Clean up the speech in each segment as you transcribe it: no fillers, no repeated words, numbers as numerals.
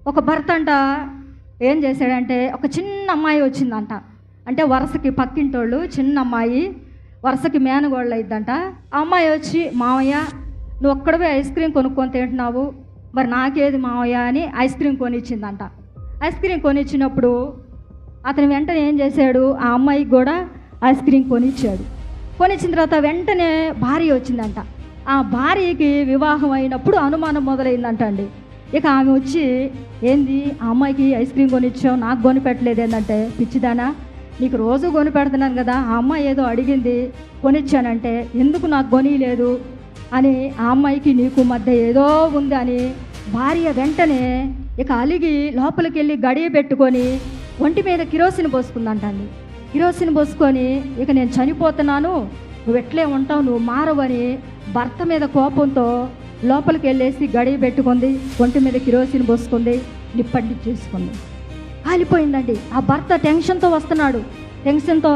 ఒక భర్త అంట ఏం చేశాడంటే, ఒక చిన్న అమ్మాయి వచ్చిందంట. అంటే వరుసకి పక్కింటోళ్ళు చిన్న అమ్మాయి వరుసకి మేనగోళ్ళు అయిద్దంట. ఆ అమ్మాయి వచ్చి, మామయ్య నువ్వు ఒక్కడవే ఐస్ క్రీమ్ కొనుక్కొని తింటున్నావు, మరి నాకేది మామయ్య అని ఐస్ క్రీమ్ కొనిచ్చిందంట. ఐస్ క్రీమ్ కొనిచ్చినప్పుడు అతను వెంటనే ఏం చేశాడు, ఆ అమ్మాయికి కూడా ఐస్ క్రీమ్ కొనిచ్చాడు. కొనిచ్చిన తర్వాత వెంటనే భార్య వచ్చిందంట. ఆ భార్యకి వివాహం అయినప్పుడు అనుమానం మొదలైందంట అండి. ఇక ఆమె వచ్చి, ఏంది ఆ అమ్మాయికి ఐస్ క్రీమ్ కొనిచ్చావు, నాకు కొనిపెట్టలేదు ఏంటంటే, పిచ్చిదానా నీకు రోజు కొనిపెడుతున్నాను కదా, ఆ అమ్మాయి ఏదో అడిగింది కొనిచ్చానంటే ఎందుకు నాకు కొనియలేదు అని ఆ అమ్మాయికి నీకు మధ్య ఏదో ఉంది అని భార్య వెంటనే ఇక అలిగి లోపలికి వెళ్ళి గడియ పెట్టుకొని ఒంటి మీద కిరోసిన్ పోసుకుందంటండి. కిరోసిన్ పోసుకొని, ఇక నేను చనిపోతున్నాను, నువ్వు ఎట్లే ఉంటావు, నువ్వు మారవని భర్త మీద కోపంతో లోపలికి వెళ్ళేసి గడియ పెట్టుకుంది, ఒంటి మీద కిరోసిన్ పోసుకుంది, నిప్పండి చేసుకుంది. కాలిపోయిందండి. ఆ భర్త టెన్షన్తో వస్తున్నాడు. టెన్షన్తో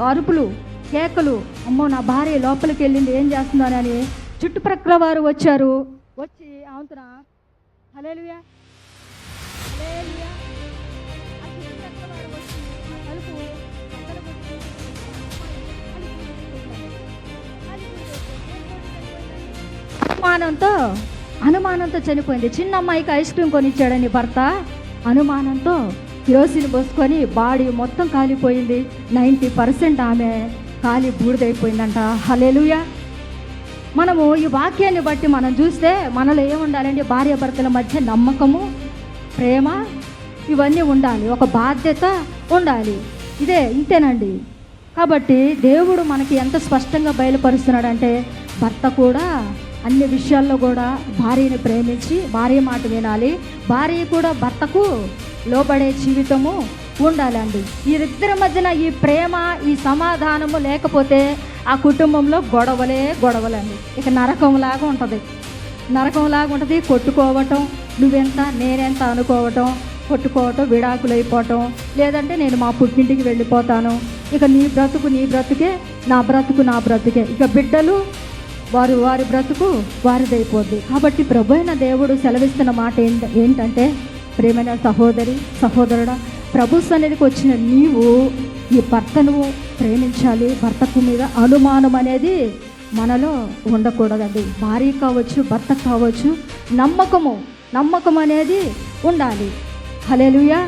అరుపులు కేకలు, అమ్మో నా భార్య లోపలికి వెళ్ళింది, ఏం చేస్తున్నానని చుట్టుప్రక్కల వారు వచ్చారు. వచ్చి అవుతున్నా హల్లెలూయా హల్లెలూయా ఆ చుట్టుప్రక్కల వారు వచ్చి తలుపు అనుమానంతో చనిపోయింది. చిన్న అమ్మాయికి ఐస్ క్రీమ్ కొనిచ్చాడని భర్త అనుమానంతో కిరోసిన్ పోసుకొని బాడీ మొత్తం కాలిపోయింది. 90% ఆమె కాలి బూడిదైపోయిందంట. హల్లెలూయా. మనము ఈ వాక్యాన్ని బట్టి మనం చూస్తే మనలో ఏముండాలండి, భార్యాభర్తల మధ్య నమ్మకము, ప్రేమ ఇవన్నీ ఉండాలి, ఒక బాధ్యత ఉండాలి. ఇంతేనండి. కాబట్టి దేవుడు మనకి ఎంత స్పష్టంగా బయలుపరుస్తున్నాడంటే, భర్త కూడా అన్ని విషయాల్లో కూడా భార్యని ప్రేమించి భార్య మాట వినాలి, భార్య కూడా భర్తకు లోబడే జీవితము ఉండాలండి. వీరిద్దరి మధ్యన ఈ ప్రేమ, ఈ సమాధానము లేకపోతే ఆ కుటుంబంలో గొడవలండి. ఇక నరకంలాగా ఉంటుంది. కొట్టుకోవటం, నువ్వెంత నేనెంత అనుకోవటం, కొట్టుకోవటం, విడాకులు అయిపోవటం, లేదంటే నేను మా పుట్టింటికి వెళ్ళిపోతాను, ఇక నీ బ్రతుకే, నా బ్రతుకే, ఇక బిడ్డలు వారి బ్రతుకు వారిదైపోద్ది. కాబట్టి ప్రభువైన దేవుడు సెలవిస్తున్న మాట ఏంటంటే, ప్రేమైన సహోదరుడా, ప్రభు సన్నిధికి వచ్చిన నీవు ఈ భర్తను ప్రేమించాలి. భర్తకు మీద అనుమానం అనేది మనలో ఉండకూడదండి. భార్య కావచ్చు, భర్త కావచ్చు, నమ్మకం అనేది ఉండాలి. హల్లెలూయా.